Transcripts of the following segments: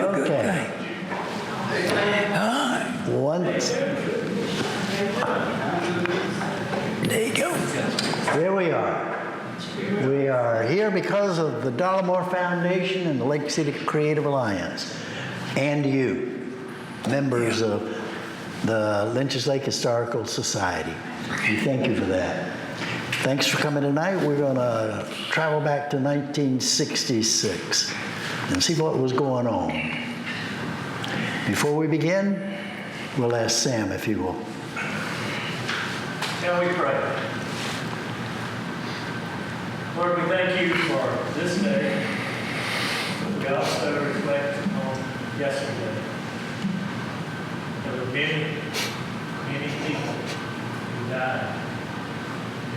a good Okay. thing. Once, There you go. here we are. We are here because of the Dollamore Foundation and the Lake City Creative Alliance, and you, members of the Lynch's Lake Historical Society. We thank you for that. Thanks for coming tonight. We're going to travel back to 1966 and see what was going on. Before we begin, we'll ask Sam if he will. Shall we pray? Lord, we thank you for this day, but we also reflect on yesterday. There were many, many people who died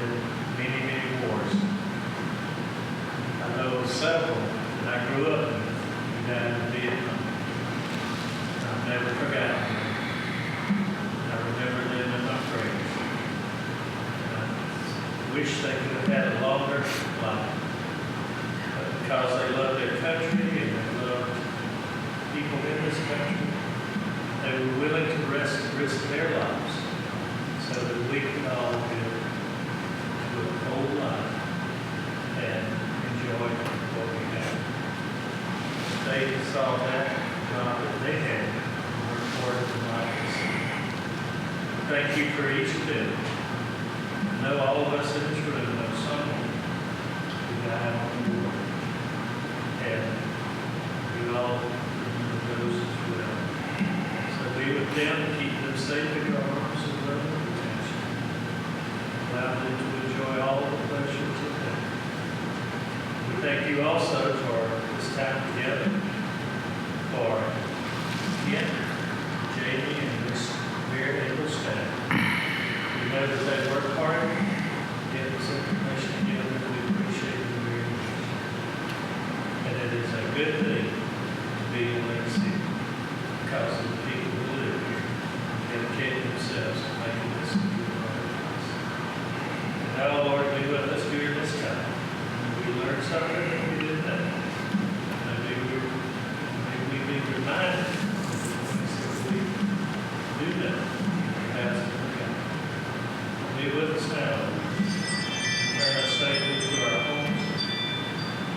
in many, many wars. I know several that I grew up with who died in Vietnam. I've never forgotten them. I remember them in my prayers. I wish they could have had a longer life. But because they love their country and they love people in this country, they were willing to risk their lives so that we could all live to a whole life and enjoy what we have. They saw that job that they had and worked for it in lives. Thank you for each of them. I know all of us in this room know someone who died on the war. And we all remember those as well. So be with them, keep them safe in your arms of love and protection. Allow them to enjoy all the pleasures of them. We thank you also for this time together, for Kent, Jamie, and this very able staff. We know that they work hard, get this information together, we appreciate it very much. And it is a good thing to be in Lake City because of the people who live here dedicate themselves to making this a good place. And now, Lord, be with us during this time. May we learn something that we didn't know. And may we be reminded of the things that we do know as be with us now. Turn us safely to our homes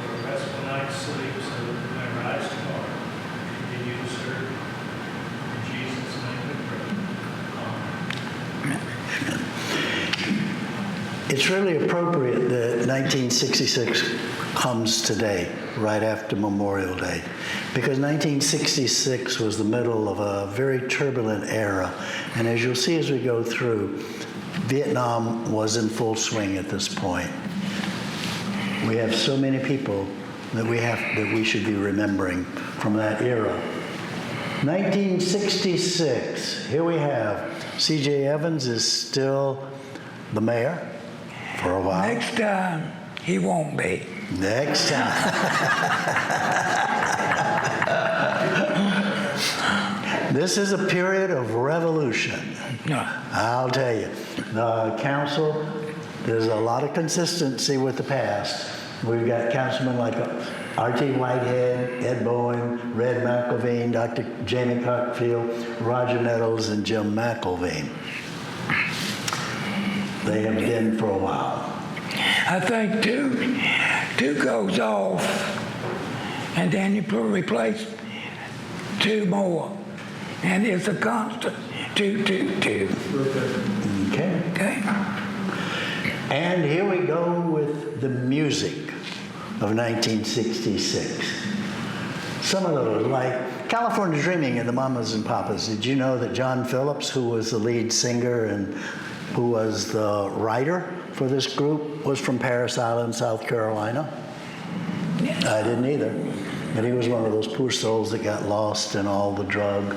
for a restful night's sleep so that we may rise tomorrow and continue to serve. In Jesus' name we pray. Amen. It's really appropriate that 1966 comes today, right after Memorial Day, because 1966 was the middle of a very turbulent era. And as you'll see as we go through, Vietnam was in full swing at this point. We have so many people that we should be remembering from that era. 1966, here we have C.J. Evans is still the mayor for a while. Next time, he won't be. Next time. This is a period of revolution. I'll tell you. The council, there's a lot of consistency with the past. We've got councilmen like R.T. Whitehead, Ed Bowen, Red McElveen, Dr. Jamie Cockfield, Roger Nettles, and Jim McElveen. They have been for a while. I think two goes off, and then you replace two more, and it's a constant. Two. Okay. Okay. And here we go with the music of 1966. Some of those, like California Dreaming and the Mamas and Papas. Did you know that John Phillips, who was the lead singer and who was the writer for this group, was from Parris Island, South Carolina? I didn't either. But he was one of those poor souls that got lost in all the drug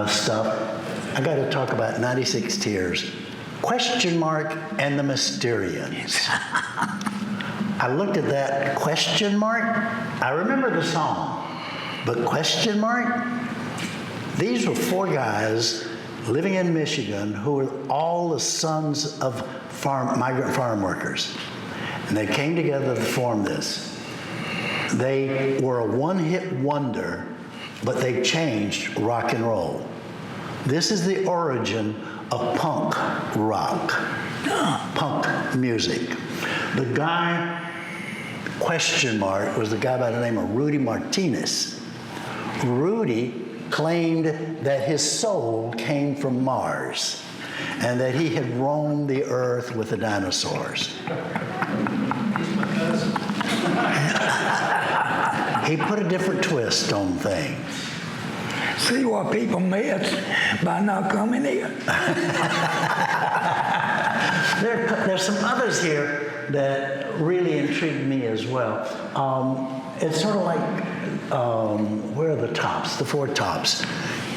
stuff. I got to talk about 96 Tears, question mark, and the Mysterians. I looked at that question mark. I remember the song, but question mark? These were four guys living in Michigan who were all the sons of migrant farm workers. And they came together to form this. They were a one-hit wonder but they changed rock and roll. This is the origin of punk rock, punk music. The guy, question mark, was the guy by the name of Rudy Martinez. Rudy claimed that his soul came from Mars and that he had roamed the earth with the dinosaurs. He put a different twist on things. See what people miss by not coming here. There's some others here that really intrigued me as well. It's sort of like, where are the Tops, the Four Tops?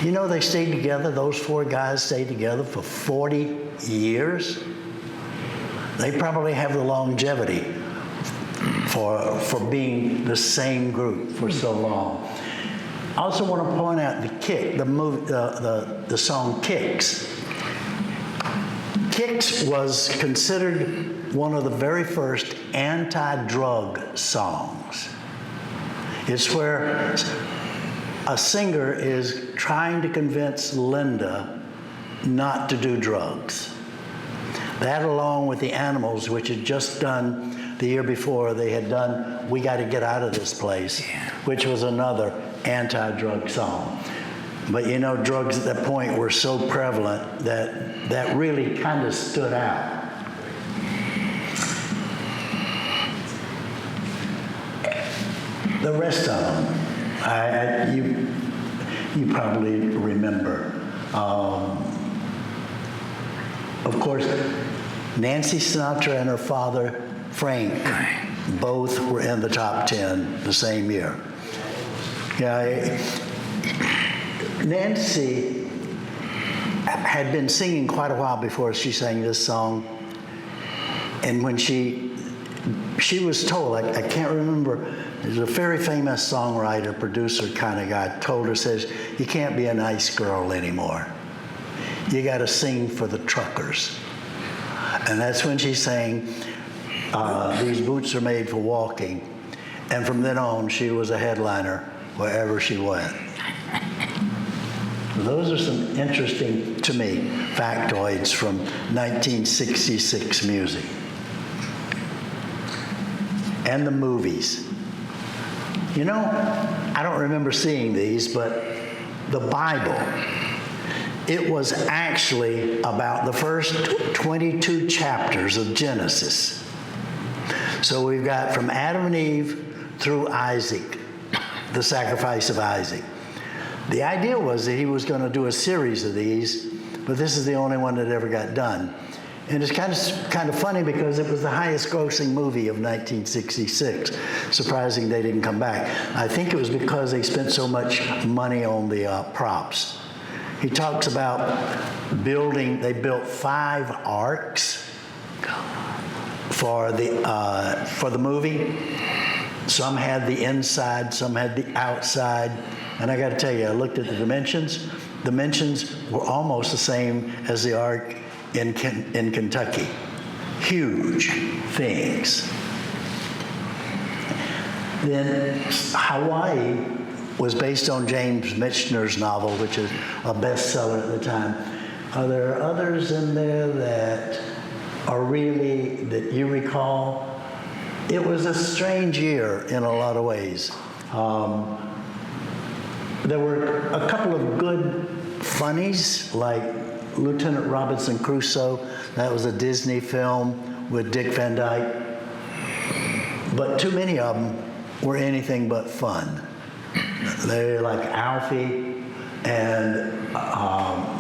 You know, they stayed together, those four guys stayed together for 40 years. They probably have the longevity for being the same group for so long. I also want to point out the song Kicks. Kicks was considered one of the very first anti-drug songs. It's where a singer is trying to convince Linda not to do drugs. That, along with the Animals, which had just done the year before, they had done We Got to Get Out of This Place, which was another anti-drug song. But you know, drugs at that point were so prevalent that really kind of stood out. The rest of them, you probably remember. Of course, Nancy Sinatra and her father, Frank, both were in the top 10 the same year. Yeah, Nancy had been singing quite a while before she sang this song, and when she was told, I can't remember, there's a very famous songwriter, producer kind of guy, told her, says, you can't be a nice girl anymore. You got to sing for the truckers. And that's when she sang, These Boots Are Made for Walking. And from then on, she was a headliner wherever she went. Those are some interesting, to me, factoids from 1966 music. And the movies. You know, I don't remember seeing these, but the Bible, it was actually about the first 22 chapters of Genesis. So we've got from Adam and Eve through Isaac, the sacrifice of Isaac. The idea was that he was going to do a series of these, but this is the only one that ever got done. And it's kind of funny because it was the highest grossing movie of 1966. Surprising they didn't come back. I think it was because they spent so much money on the props. He talks about they built 5 arks for the movie. Some had the inside, some had the outside. And I got to tell you, I looked at the dimensions. Dimensions were almost the same as the ark in Kentucky. Huge things. Then Hawaii was based on James Michener's novel, which is a bestseller at the time. Are there others in there that you recall? It was a strange year in a lot of ways. There were a couple of good funnies, like Lieutenant Robinson Crusoe. That was a Disney film with Dick Van Dyke. But too many of them were anything but fun. They're like Alfie and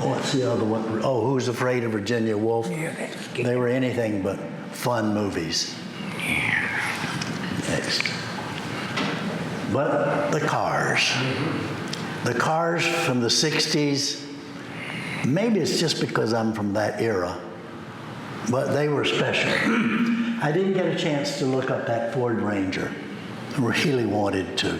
what's the other one? Oh, Who's Afraid of Virginia Woolf? They were anything but fun movies. Next. But the Cars. The Cars from the 60s, maybe it's just because I'm from that era, but they were special. I didn't get a chance to look up that Ford Ranger. I really wanted to.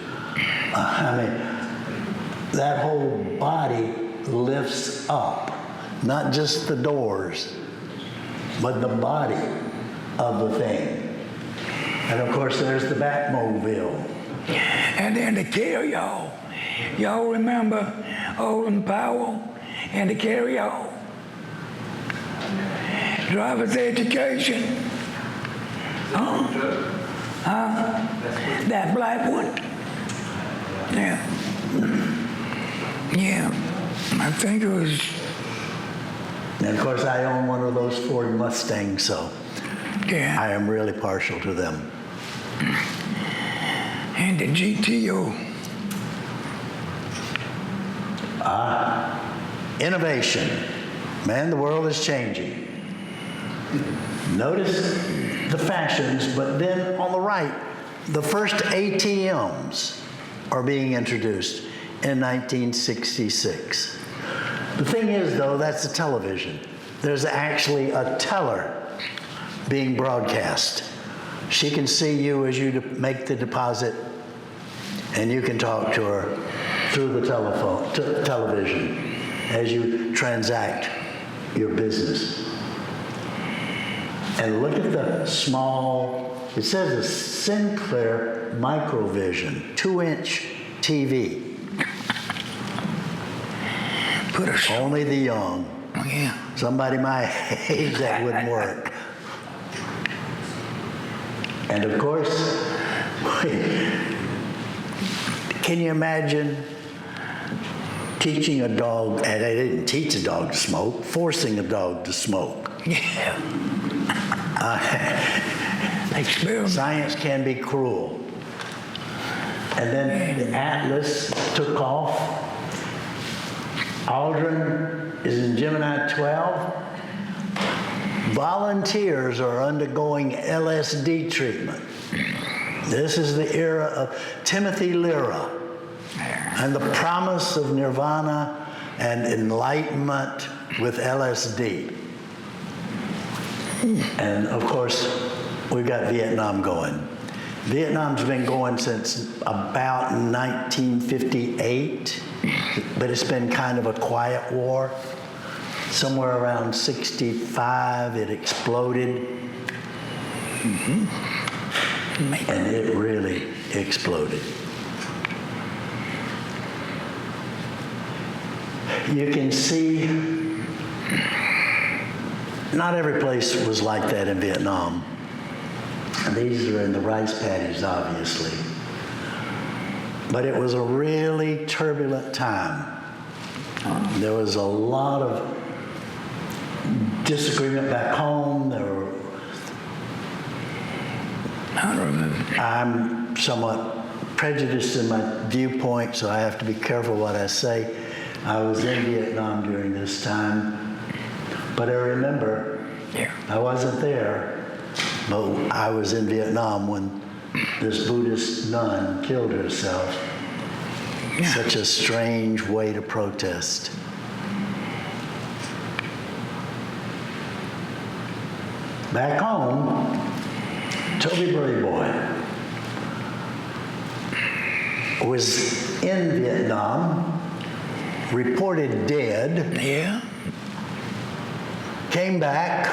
That whole body lifts up, not just the doors, but the body of the thing. And of course, there's the Batmobile. And then to kill y'all, Y'all remember Olin Powell and the carry-all? Driver's education. That black one? Yeah. Yeah. I think it was. And of course, I own one of those Ford Mustangs, so Yeah. I am really partial to them. And the GTO. Innovation. Man, the world is changing. Notice the fashions, but then on the right, the first ATMs are being introduced in 1966. The thing is, though, that's the television. There's actually a teller being broadcast. She can see you as you make the deposit, and you can talk to her through the television as you transact your business. And look at the small, it says a Sinclair Microvision, 2-inch TV. Put a Only the young. Oh, yeah. Somebody my age, that wouldn't work. And of course, can you imagine teaching a dog, and they didn't teach a dog to smoke, forcing a dog to smoke? Yeah. Experiment. Science can be cruel. And then the Atlas took off. Aldrin is in Gemini 12. Volunteers are undergoing LSD treatment. This is the era of Timothy Leary and the promise of nirvana and enlightenment with LSD. And of course, we've got Vietnam going. Vietnam's been going since about 1958, but it's been kind of a quiet war. Somewhere around 65, it exploded. And it really exploded. You can see not every place was like that in Vietnam. And these are in the rice paddies, obviously. But it was a really turbulent time. There was a lot of disagreement back home. I'm somewhat prejudiced in my viewpoint, so I have to be careful what I say. I was in Vietnam during this time, but I remember I wasn't there, but I was in Vietnam when this Buddhist nun killed herself. Such a strange way to protest. Back home, Toby Braboy was in Vietnam, reported dead. Yeah. Came back,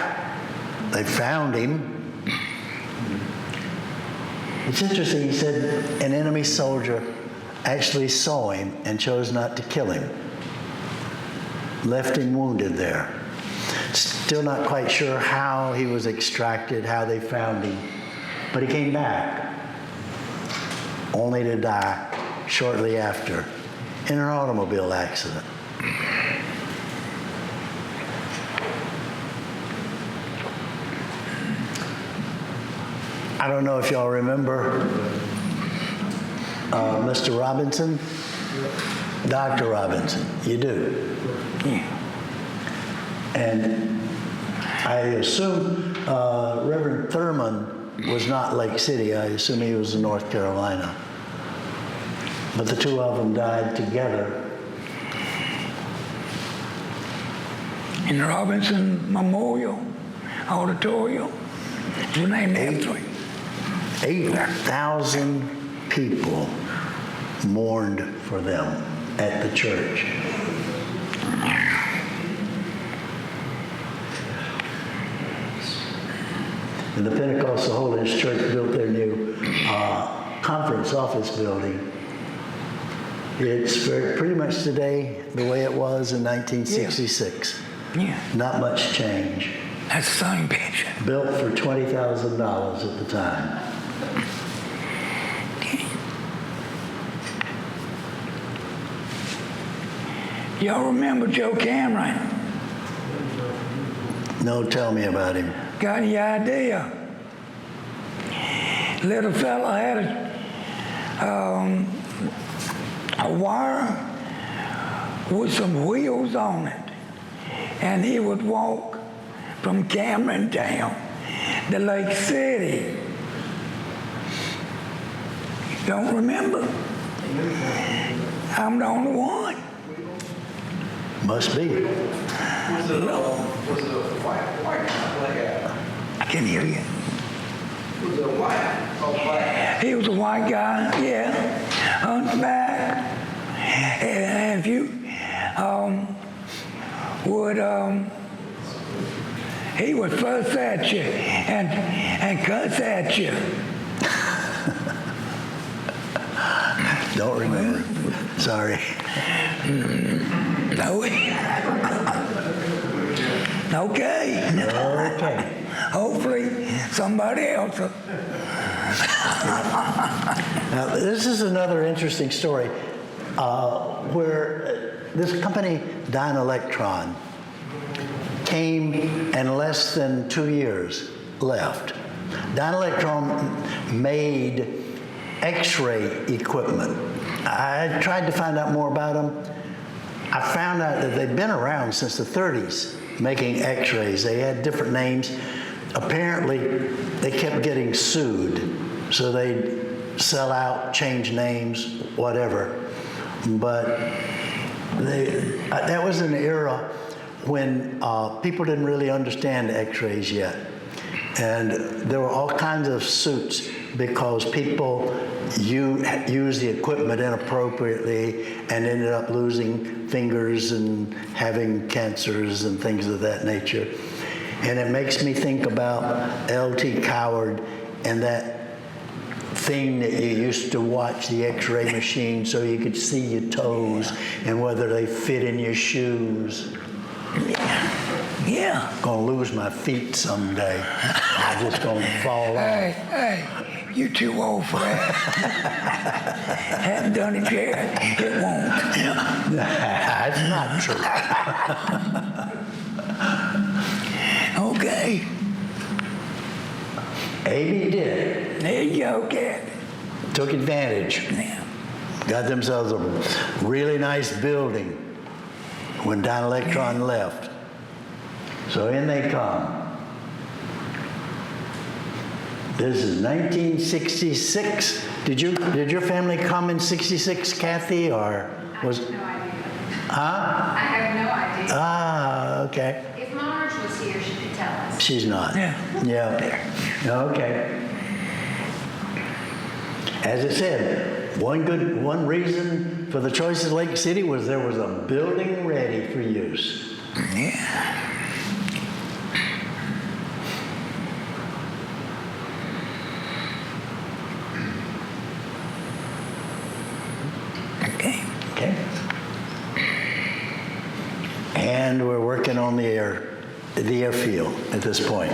they found him. It's interesting, he said an enemy soldier actually saw him and chose not to kill him. Left him wounded there. Still not quite sure how he was extracted, how they found him, but he came back, only to die shortly after in an automobile accident. I don't know if y'all remember Mr. Robinson? Dr. Robinson, you do? Yeah. And I assume Reverend Thurman was not Lake City. I assume he was in North Carolina. But the two of them died together. In the Robinson Memorial Auditorium. His name after him. 8,000 people mourned for them at the church. And the Pentecostal Holiness Church built their new conference office building. It's pretty much today the way it was in 1966. Yeah, Not much change. that's the same picture. Built for $20,000 at the time. Y'all remember Joe Cameron? No, tell me about him. Got any idea? Little fella had a wire with some wheels on it, and he would walk from Cameron down to Lake City. Don't remember? I'm the only one. Must be. Was it a white black? I can hear you. Was it a white or black? He was a white guy, yeah, hunchback. And if you he would fuss at you and cuss at you. Don't remember. Sorry. No. Okay. Okay. Hopefully somebody else will. Now, this is another interesting story where this company, Dynalectron, came and less than 2 years left. Dynalectron made X-ray equipment. I tried to find out more about them. I found out that they'd been around since the 30s making X-rays. They had different names. Apparently, they kept getting sued, so they'd sell out, change names, whatever. But that was an era when people didn't really understand X-rays yet. And there were all kinds of suits because people used the equipment inappropriately and ended up losing fingers and having cancers and things of that nature. And it makes me think about L.T. Coward and that thing that you used to watch, the X-ray machine, so you could see your toes and whether they fit in your shoes. Yeah. Gonna lose my feet someday. I'm just gonna fall off. Hey, you're too old for that. Haven't done it yet. It won't. That's not true. Okay. AB did. There you go, kid. Took advantage. Yeah. Got themselves a really nice building when Dynalectron left. So in they come. This is 1966. Did your family come in 66, Kathy, or was? I have no idea. Huh? I have no idea. Ah, okay. If Marge was here, she could tell us. She's not. Yeah. Yeah. Okay. As it said, one reason for the choice of Lake City was there was a building ready for use. Yeah. Okay. Okay. And we're working on the airfield at this point.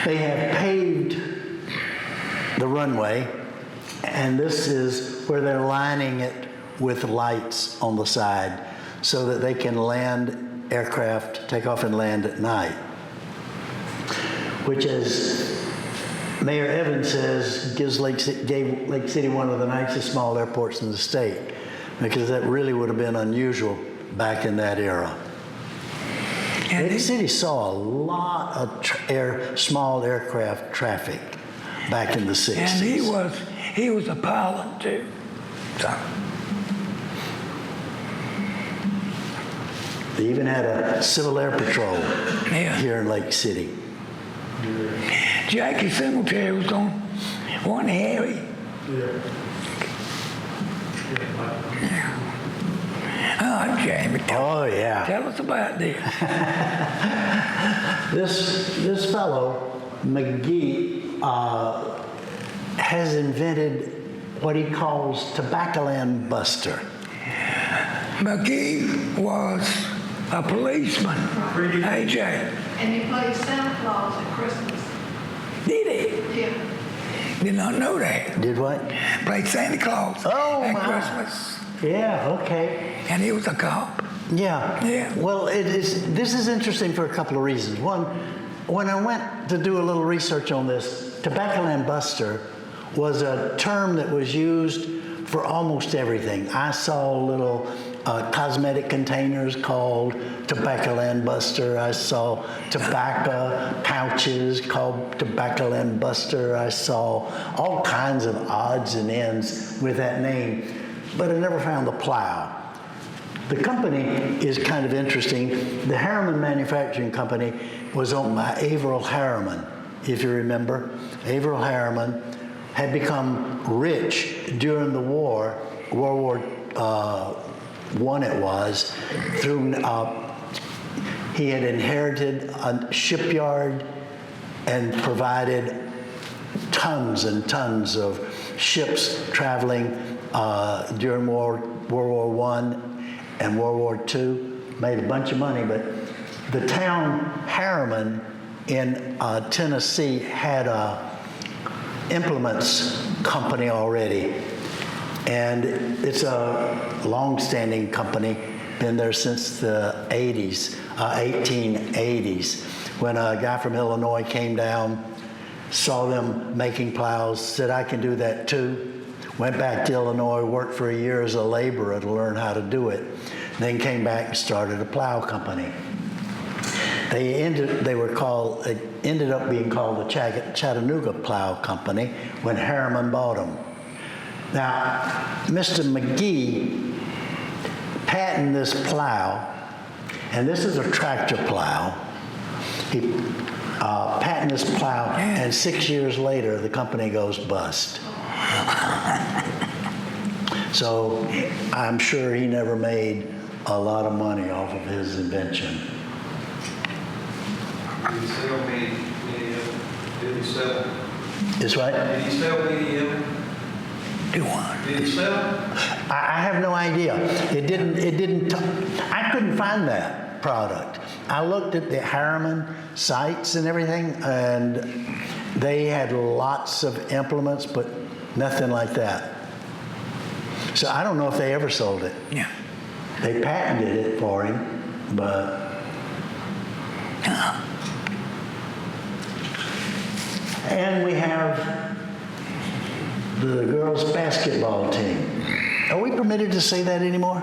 They have paved the runway, and this is where they're lining it with lights on the side so that they can land aircraft, take off and land at night. Which, as Mayor Evans says, gave Lake City one of the nicest small airports in the state, because that really would have been unusual back in that era. And Lake City saw a lot of small aircraft traffic back in the 60s. And he was a pilot too. So They even had a Civil Air Patrol Yeah. here in Lake City. Jackie Cemetery was on one Harry. Oh, Jamie, Oh, yeah. tell us about this. This fellow, McGee, has invented what he calls Tobaccoland Buster. McGee was a policeman. AJ. And he played Santa Claus at Christmas. Did he? Yeah. Did not know that. Did what? Played Santa Claus Oh, at my. Christmas. Yeah, okay. And he was a cop. Yeah. Yeah. Well, this is interesting for a couple of reasons. One, when I went to do a little research on this, Tobaccoland Buster was a term that was used for almost everything. I saw little cosmetic containers called Tobaccoland Buster. I saw tobacco pouches called Tobaccoland Buster. I saw all kinds of odds and ends with that name, but I never found the plow. The company is kind of interesting. The Harriman Manufacturing Company was owned by Averill Harriman, if you remember. Averill Harriman had become rich during the war, World War I it was, through, he had inherited a shipyard and provided tons and tons of ships traveling during World War I and World War II, made a bunch of money, but the town Harriman in Tennessee had a implements company already, and it's a long-standing company, been there since the 80s, 1880s, when a guy from Illinois came down, saw them making plows, said, I can do that too. Went back to Illinois, worked for a year as a laborer to learn how to do it. Then came back and started a plow company. It ended up being called the Chattanooga Plow Company when Harriman bought them. Now, Mr. McGee patented this plow, and this is a tractor plow. He patented this plow, and 6 years later, the company goes bust. So I'm sure he never made a lot of money off of his invention. Did he sell many of them? Did he sell? Is right? Did he sell many of them? Do one. Did he sell? I have no idea. I couldn't find that product. I looked at the Harriman sites and everything, and they had lots of implements, but nothing like that. So I don't know if they ever sold it. Yeah. They patented it for him, but and we have the girls' basketball team. Are we permitted to say that anymore?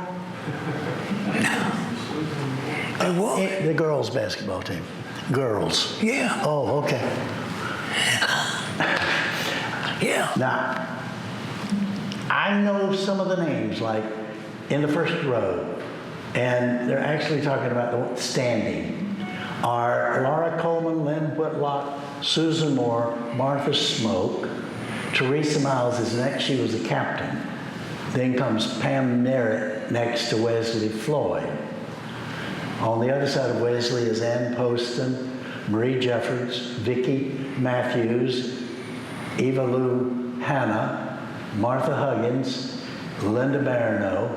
What? The girls' basketball team. Girls. Yeah. Oh, okay. Yeah. Now, I know some of the names, like in the first row, and they're actually talking about the standing, are Laura Coleman, Lynn Whitlock, Susan Moore, Martha Smoke. Teresa Miles is next. She was the captain. Then comes Pam Merritt next to Wesley Floyd. On the other side of Wesley is Ann Poston, Marie Jeffords, Vicki Matthews, Eva Lou Hanna, Martha Huggins, Linda Barano,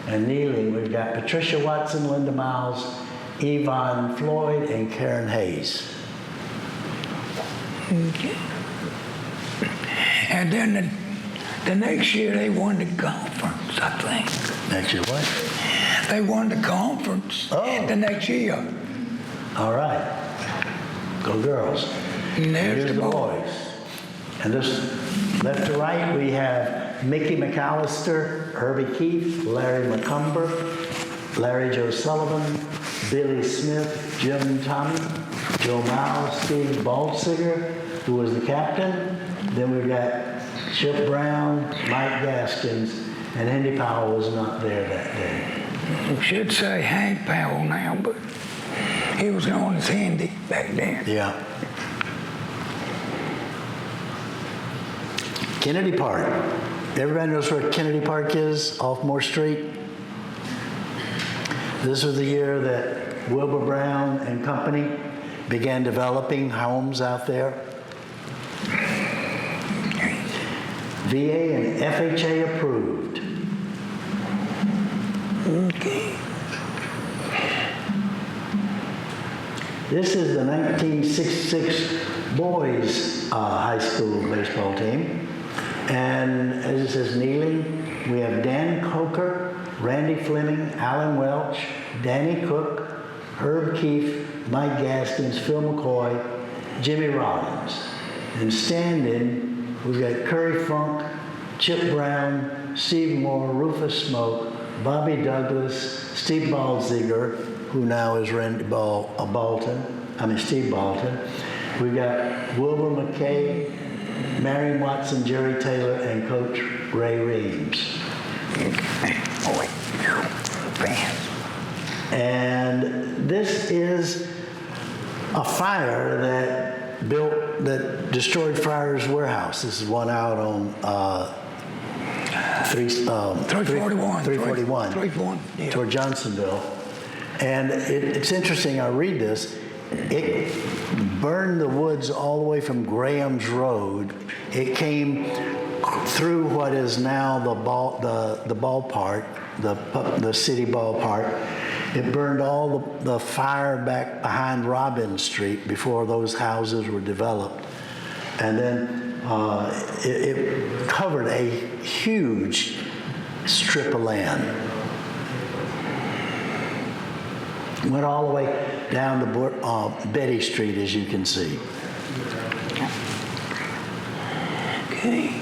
and kneeling we've got Patricia Watson, Linda Miles, Yvonne Floyd, and Karen Hayes. Okay. And then the next year they won the conference, I think. Next year what? They won the conference the next year. All right. Go girls. And there's Here's the the boys. boys. And this left to right, we have Mickey McAllister, Herbie Keefe, Larry McCumber, Larry Joe Sullivan, Billy Smith, Jim Tommy, Joe Miles, Steve Balsiger, who was the captain. Then we've got Chip Brown, Mike Gaskins, and Andy Powell was not there that day. We should say Hank Powell now, but he was known as Handy back then. Yeah. Kennedy Park. Everybody knows where Kennedy Park is, off Moore Street. This was the year that Wilbur Brown and company began developing homes out there. VA and FHA approved. Okay. This is the 1966 boys high school baseball team. And as it says, kneeling, we have Dan Coker, Randy Fleming, Alan Welch, Danny Cook, Herb Keefe, Mike Gaskins, Phil McCoy, Jimmy Rollins. And standing, we've got Curry Funk, Chip Brown, Steve Moore, Rufus Smoke, Bobby Douglas, Steve Balziger, who now is Steve Balton. We've got Wilbur McKay, Marion Watson, Jerry Taylor, and Coach Ray Reeves. And this is a fire that destroyed Friar's Warehouse. This is one out on 341 yeah. toward Johnsonville. And it's interesting, I read this, it burned the woods all the way from Graham's Road. It came through what is now the ballpark, the city ballpark. It burned all the fire back behind Robbins Street before those houses were developed. And then it covered a huge strip of land. Went all the way down to Betty Street, as you can see. Okay.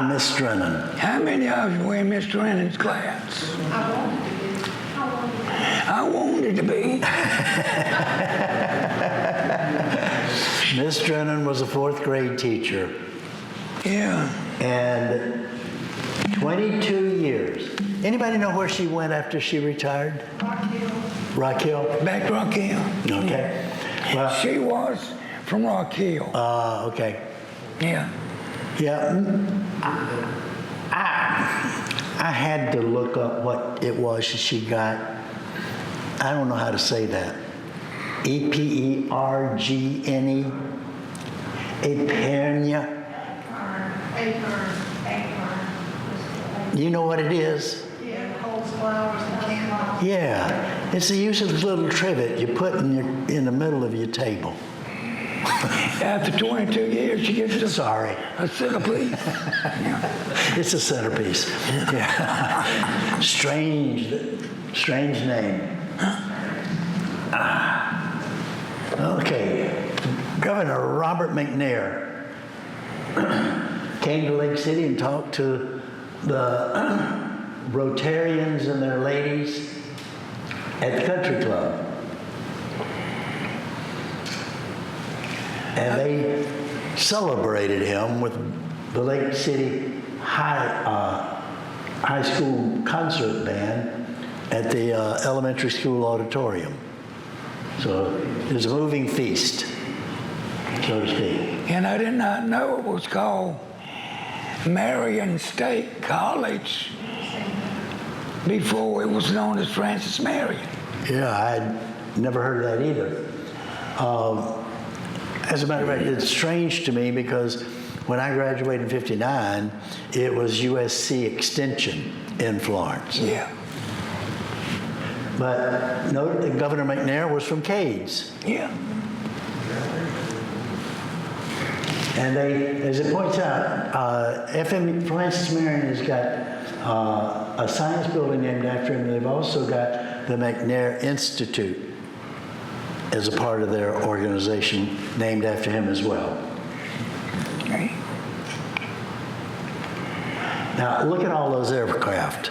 Miss Drennan. How many of you were in Miss Drennan's class? I wanted to be. Miss Drennan was a 4th grade teacher. Yeah. And 22 years. Anybody know where she went after she retired? Rock Hill. Back to Rock Hill. Okay. Well, She was from Rock Hill. okay. Yeah. Yeah. I had to look up what it was she got. I don't know how to say that. EPERGNE. Epernia. You know what it is? Yeah, holds flowers and candles. Yeah. It's the use of this little trivet you put in the middle of your table. After 22 years, she gets a centerpiece. It's a centerpiece. Yeah. Strange name. Okay. Governor Robert McNair came to Lake City and talked to the Rotarians and their ladies at the country club. And they celebrated him with the Lake City High School concert band at the elementary school auditorium. So it was a moving feast, so to speak. And I did not know it was called Marion State College before it was known as Francis Marion. Yeah, I'd never heard of that either. As a matter of fact, it's strange to me because when I graduated in '59, it was USC Extension in Florence. Yeah. But note that Governor McNair was from Cades. Yeah. And they, as it points out, FM Francis Marion has got a science building named after him. They've also got the McNair Institute as a part of their organization named after him as well. Okay. Now, look at all those aircraft.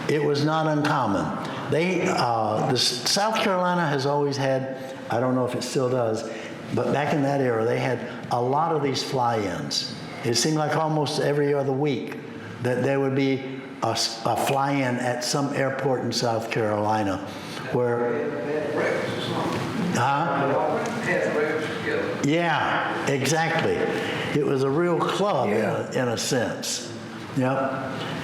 It was not uncommon. South Carolina has always had, I don't know if it still does, but back in that era, they had a lot of these fly-ins. It seemed like almost every other week that there would be a fly-in at some airport in South Carolina where... Yeah, exactly. It was a real club in a sense. Yep.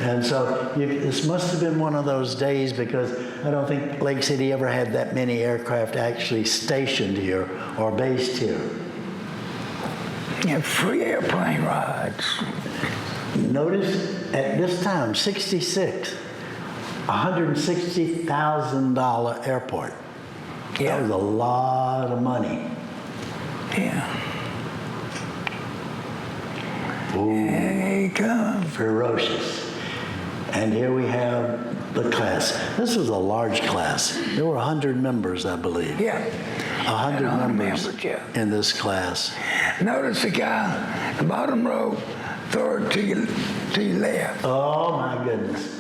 And so this must have been one of those days because I don't think Lake City ever had that many aircraft actually stationed here or based here. And free airplane rides. Notice at this time, 66, $160,000 airport. Yeah. That was a lot of money. Yeah. Ooh, Here he comes. ferocious. And here we have the class. This was a large class. There were 100 members, I believe. Yeah. 100 members Yeah. in this class. Notice the guy, the bottom row, third to your left. Oh my goodness.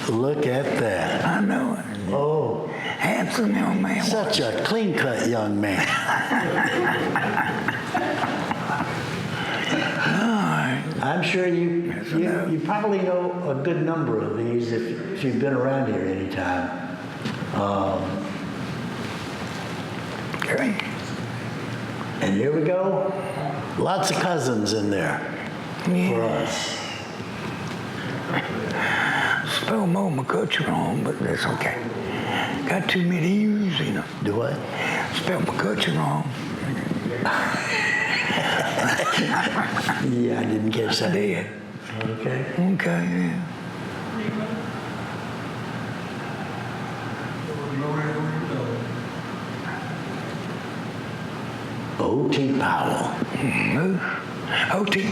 Look at that. I know it. Oh, Handsome young man. such a clean-cut young man. I'm sure you probably know a good number of these if you've been around here any time. Okay. And here we go. Lots of cousins in there for us. Spell more McCutcheon wrong, but that's okay. Got too many U's in them. Do what? Spell McCutcheon wrong. Yeah, I didn't catch I that. did. Okay. Okay, yeah. O.T. Powell. O.T.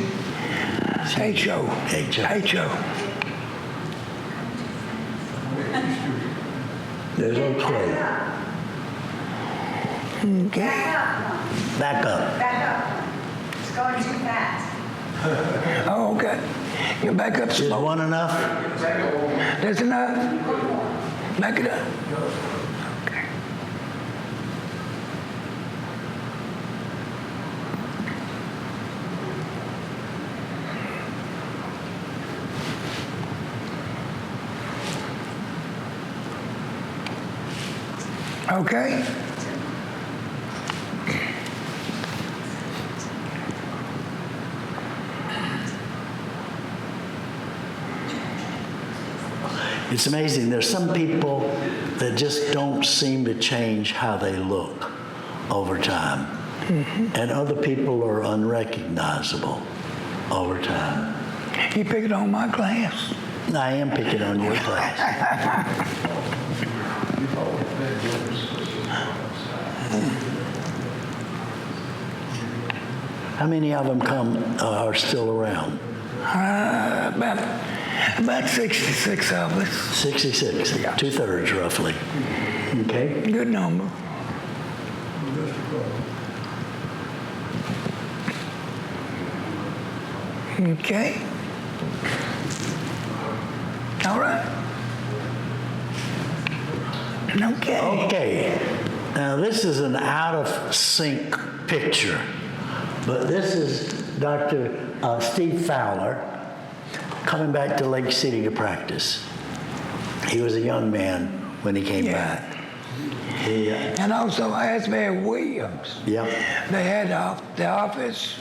H.O. H.O. There's okay. Okay. Back up. Back up. It's going too fast. Oh, okay. You back up Is slow. one enough? That's enough. Back it up. Okay. Okay. It's amazing. There's some people that just don't seem to change how they look over time. And other people are unrecognizable over time. You picking on my class? I am picking on your class. How many of them are still around? About 66 of us. 66, Yeah. 2/3 roughly. Okay. Good number. Okay. All right. Okay. Okay. Now this is an out of sync picture, but this is Dr. Steve Fowler coming back to Lake City to practice. He was a young man when he came Yeah. back. He, And also Asbury Williams. yep. They had the office.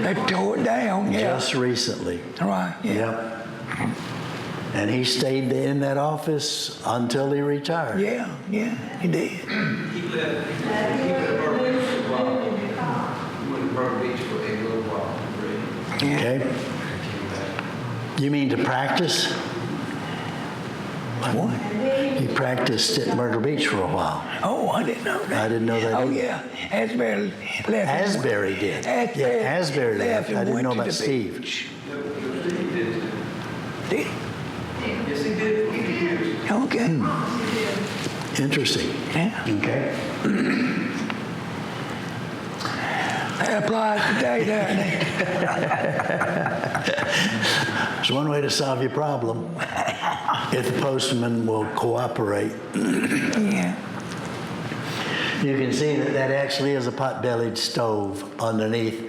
They tore it down. Yeah. Just recently. Right. Yeah. Yep. And he stayed in that office until he retired. Yeah. Yeah. He did. He left Myrtle Beach for a while. He went to Myrtle Beach for a little while. Yeah. Okay. You mean to practice? What? He practiced at Myrtle Beach for a while. Oh, I didn't know that. I didn't know that Oh, either. yeah. Asbury left. Asbury did. Asbury, Yeah, Asbury left. and I didn't went know to about the Steve. beach. He did. Did Yes, he did. For a few years. he? Okay. Interesting. Yeah. Okay. That applies today, doesn't it? There's one way to solve your problem. If the postman will cooperate. Yeah. You can see that that actually is a pot-bellied stove underneath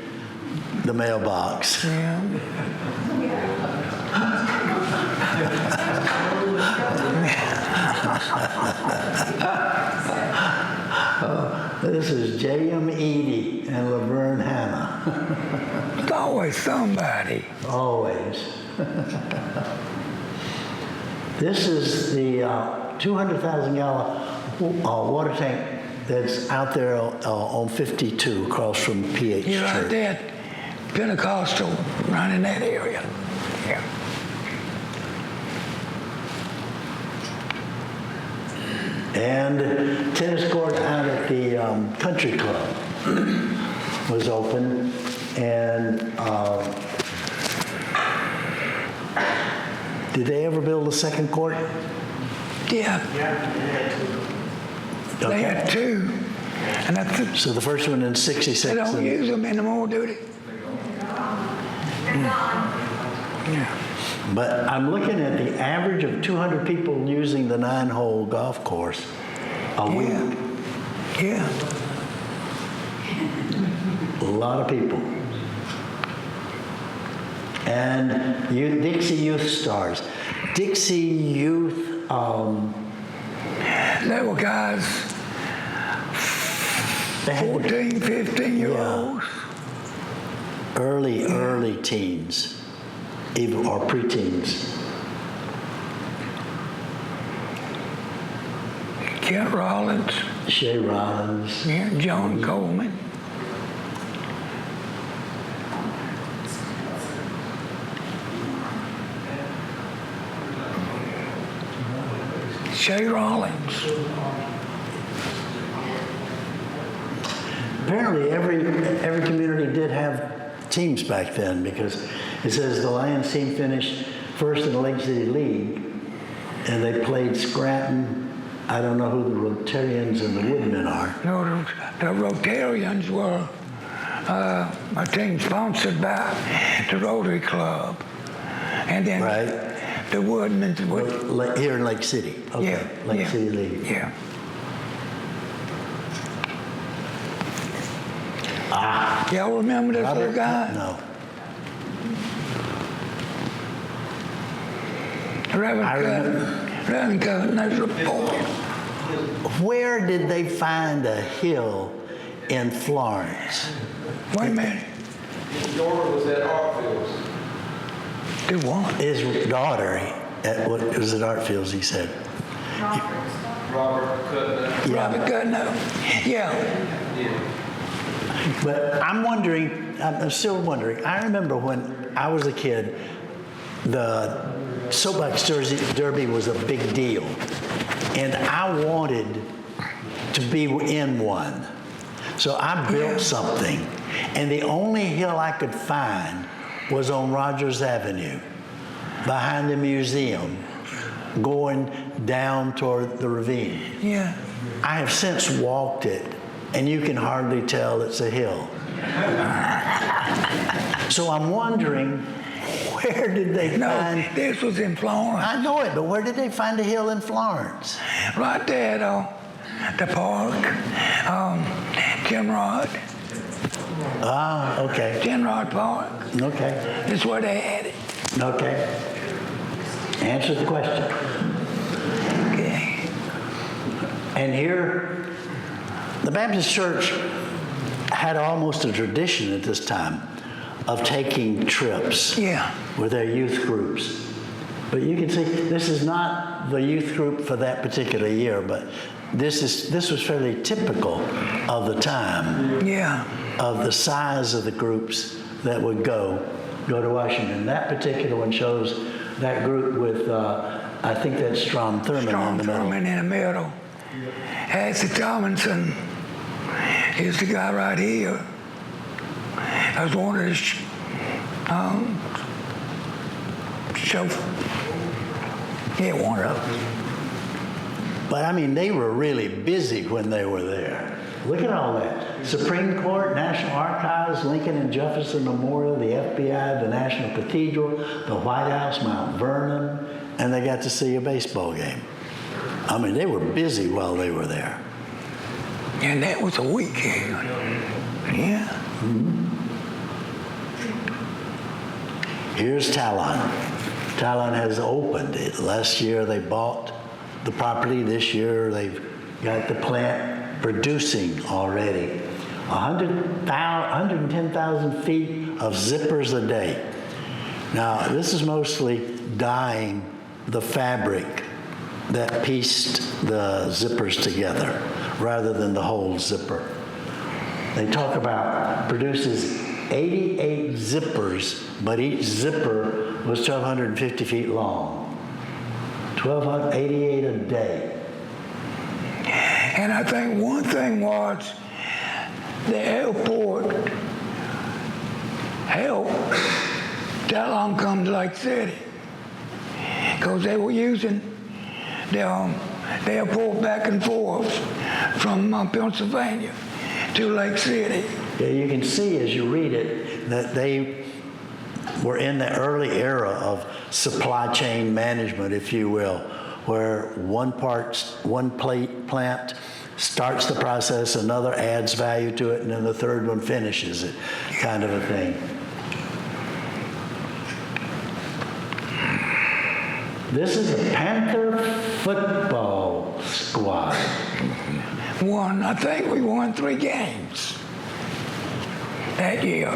the mailbox. Yeah. This is J.M. Eady and Laverne Hanna. It's always somebody. Always. This is the 200,000 gallon water tank that's out there on 52 across from PH You're right Church. there, Pentecostal, right in that area. Yeah. And tennis court out at the country club was open. And did they ever build a second court? Yeah, they had two. And that's it. So the first one in 66. They don't and- use them anymore, do they? Yeah. But I'm looking at the average of 200 people using the 9-hole golf course a week. Yeah. A lot of people. And Dixie Youth Stars. Dixie Youth, They were guys, they had 14, 15-year-olds. early teens, even or preteens. Kent Rollins, Shay Rollins. yeah, John Coleman. Shay Rollins. Apparently, every community did have teams back then, because it says the Lions team finished first in the Lake City League, and they played Scranton. I don't know who the Rotarians and the Woodmen are. No, the Rotarians were a team sponsored by the Rotary Club. And then Right. the Woodmans were, Here in Lake City. Okay. yeah. Lake yeah, City League. Yeah. Y'all remember this little guy? No. I Reverend Cousin, that's a boy. Where did they find a hill in Florence? Wait a minute. His daughter was at Artfields. Do what? His daughter, at what was it, Artfields, he said. Robert Cutler. Robert Goodnow. Yeah. Yeah. But I'm still wondering. I remember when I was a kid, the soapbox derby was a big deal. And I wanted to be in one. So I built something. And the only hill I could find was on Rogers Avenue, behind the museum, going down toward the ravine. Yeah. I have since walked it, and you can hardly tell it's a hill. So I'm wondering, where did they No, find... this was in Florence. I know it, but where did they find a hill in Florence? Right there, the park. Kenrod. Ah, okay. Kenrod Park. Okay. That's where they had it. Okay. Answer the question. Okay. And here, the Baptist Church had almost a tradition at this time of taking trips Yeah. with their youth groups. But you can see, this is not the youth group for that particular year, but this was fairly typical of the time, Yeah. of the size of the groups that would go to Washington. That particular one shows that group with, I think that's Strom Thurmond in Strom the middle. Thurmond in the middle. Hassie Tomlinson is the guy right here. I was one of the one of them. But I mean, they were really busy when they were there. Look at all that. Supreme Court, National Archives, Lincoln and Jefferson Memorial, the FBI, the National Cathedral, the White House, Mount Vernon, and they got to see a baseball game. I mean, they were busy while they were there. And that was a weekend. Yeah. Here's Talon. Talon has opened it. Last year they bought the property. This year they've got the plant producing already. 110,000 feet of zippers a day. Now, this is mostly dyeing the fabric that pieced the zippers together rather than the whole zipper. They talk about produces 88 zippers, but each zipper was 1,250 feet long. 1,288 a day. And I think one thing was the airport helped that long come to Lake City, because they were using the airport back and forth from Pennsylvania to Lake City. Yeah, you can see as you read it that they were in the early era of supply chain management, if you will, where one plant starts the process, another adds value to it, and then the third one finishes it, kind of a thing. This is the Panther football squad. I think we won 3 games that year.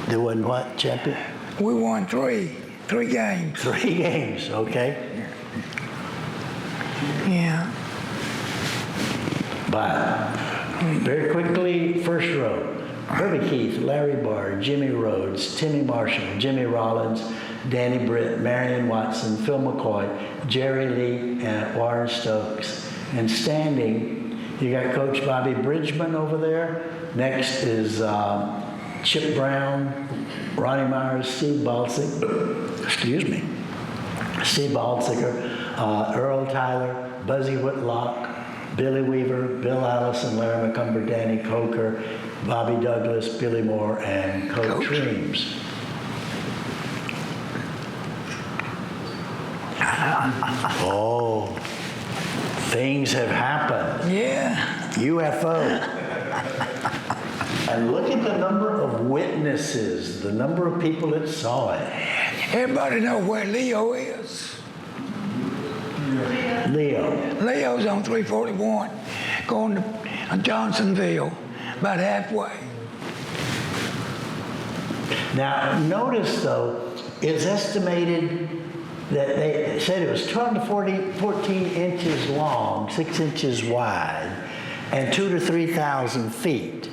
They won what, champion? We won three games. 3 games, okay. Yeah. But very quickly, first row. Herbie Keith, Larry Barr, Jimmy Rhodes, Timmy Marshall, Jimmy Rollins, Danny Britt, Marion Watson, Phil McCoy, Jerry Lee, and Warren Stokes. And standing, you got Coach Bobby Bridgman over there. Next is Chip Brown, Ronnie Myers, Steve Balsiger, Earl Tyler, Buzzy Whitlock, Billy Weaver, Bill Allison, Larry McCumber, Danny Coker, Bobby Douglas, Billy Moore, and Coach Reams. Oh, things have happened. Yeah. UFO. And look at the number of witnesses, the number of people that saw it. Everybody know where Leo is. Leo. Leo's on 341, going to Johnsonville, about halfway. Now, notice though, it's estimated that they said it was 12 to 14 inches long, 6 inches wide, and 2,000 to 3,000 feet.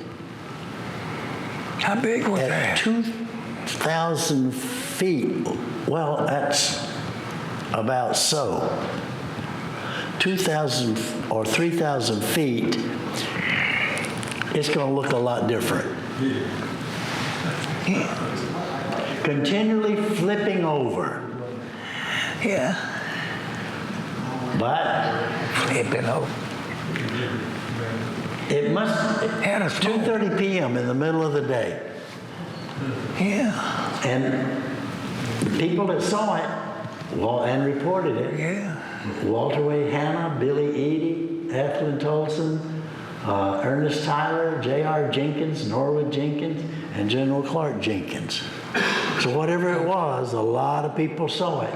How big was At that? 2,000 feet, well, that's about so. 2,000 or 3,000 feet, it's going to look a lot different. Continually flipping over. Yeah. But Flipping over. it must, Had a storm. 2:30 p.m. in the middle of the day. Yeah. And the people that saw it and reported it, Yeah. Walter Wade Hanna, Billy Eady, Ethelyn Tolson, Ernest Tyler, J.R. Jenkins, Norwood Jenkins, and General Clark Jenkins. So whatever it was, a lot of people saw it.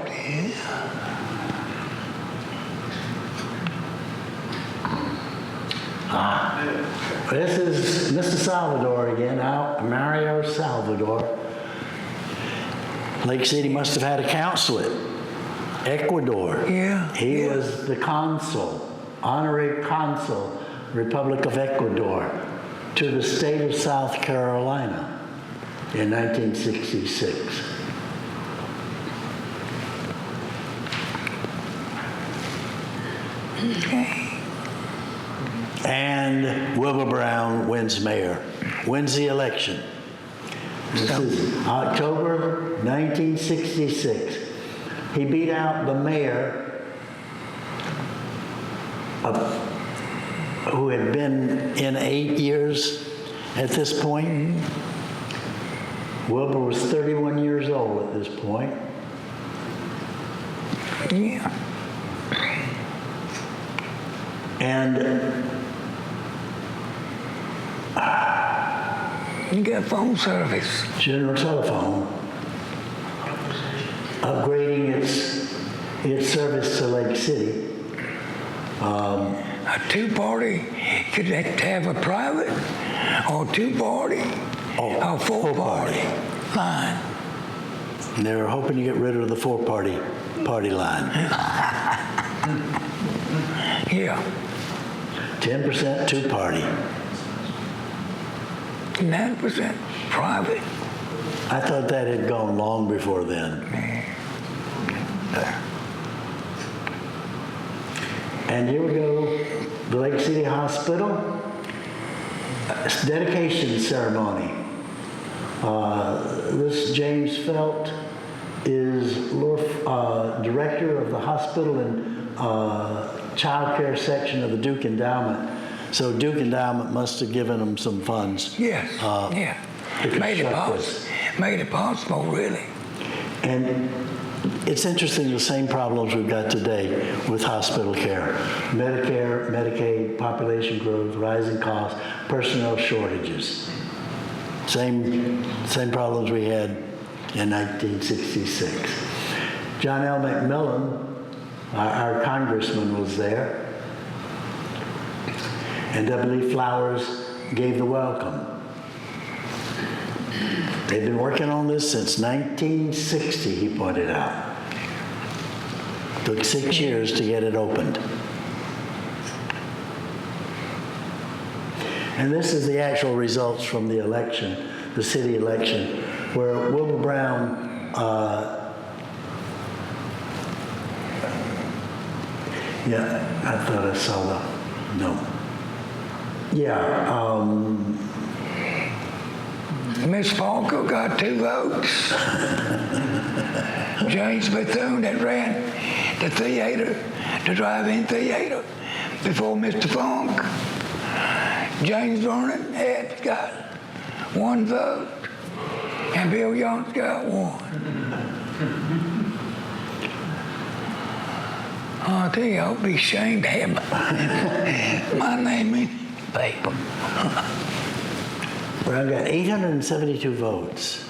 This is Mr. Salvador again, Mario Salvador. Lake City must have had a consulate. Ecuador. Yeah. He was the consul, honorary consul, Republic of Ecuador, to the state of South Carolina in 1966. Okay. And Wilbur Brown wins the election. This is October 1966. He beat out the mayor who had been in 8 years at this point. Wilbur was 31 years old at this point. Yeah. And You got phone service. General Telephone upgrading its service to Lake City. A two-party, could they have a private or two-party or four-party line? And they were hoping to get rid of the four-party line. Yeah, 10% two-party. 90% private. I thought that had gone long before then. And here we go, the Lake City Hospital, dedication ceremony. This James Felt is director of the hospital and child care section of the Duke Endowment. So Duke Endowment must have given them some funds. Yes, yeah. to Made it construct this. Made it possible, really. And it's interesting, the same problems we've got today with hospital care. Medicare, Medicaid, population growth, rising costs, personnel shortages. Same problems we had in 1966. John L. McMillan, our congressman, was there. And W. Flowers gave the welcome. They've been working on this since 1960, he pointed out. Took 6 years to get it opened. And this is the actual results from the election, the city election, where Wilbur Brown, I thought I saw no. Yeah, Miss Parker got 2 votes. James Bethune that ran the theater, the drive-in theater, before Mr. Funk. James Vernon had got 1 vote, and Bill Young's got 1. I tell you, I'll be ashamed to have my name in the paper. Brown got 872 votes.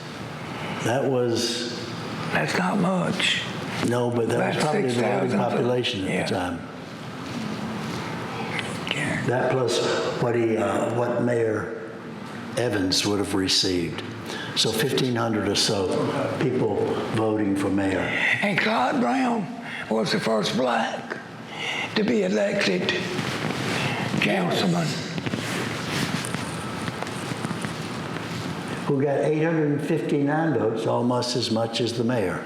That's not much. No, but that was About probably the voting 6,000 population at the yeah. time. Yeah. That plus what Mayor Evans would have received. So 1,500 or so people voting for mayor. And Clyde Brown was the first black to be elected councilman. Who got 859 votes, almost as much as the mayor.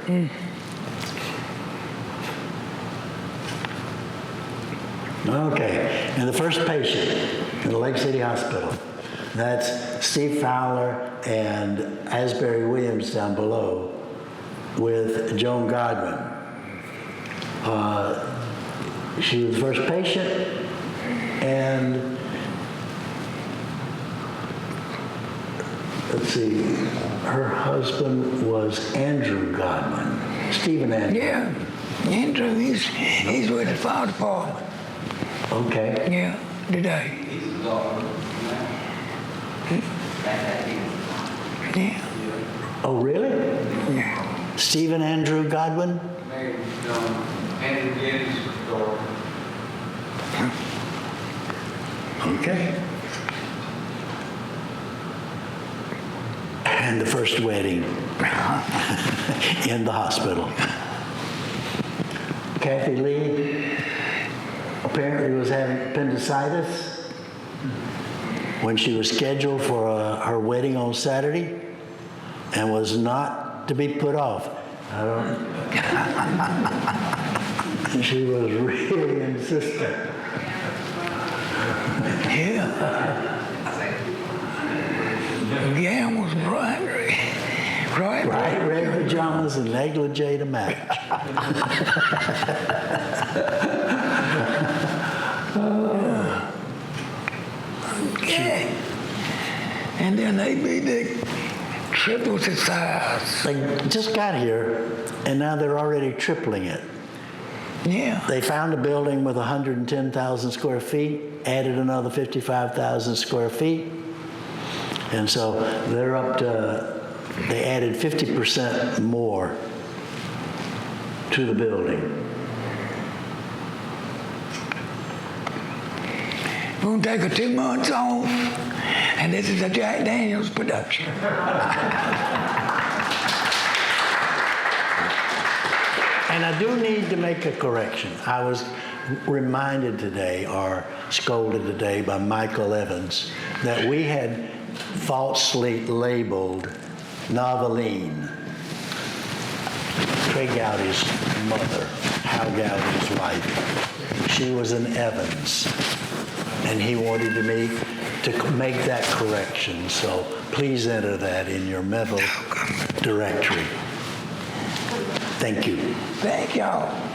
Okay, and the first patient in the Lake City Hospital, that's Steve Fowler and Asbury Williams down below with Joan Godwin. She was the first patient, and let's see, her husband was Andrew Godwin, Stephen Andrew. Yeah, Andrew, he's with the fire department. Okay. Yeah, today. He's a doctor. Yeah, Oh, really? yeah. Stephen Andrew Godwin? Married Andrew Geddes' daughter. Okay. And the first wedding in the hospital. Kathy Lee apparently was having appendicitis when she was scheduled for her wedding on Saturday and was not to be put off. She was really insistent. Yeah. The gown was bright Red pajamas and negligee to match. Okay. And then they be the triple the size. They just got here, and now they're already tripling it. Yeah. They found a building with 110,000 square feet, added another 55,000 square feet, and so they're up to, they added 50% more to the building. We're going to take 2 months off, and this is a Jack Daniels production. And I do need to make a correction. I was reminded today or scolded today by Michael Evans that we had falsely labeled Noveline, Trey Gowdy's mother, Hal Gowdy's wife. She was an Evans, and he wanted me to make that correction. So please enter that in your mental directory. Thank you. Thank y'all.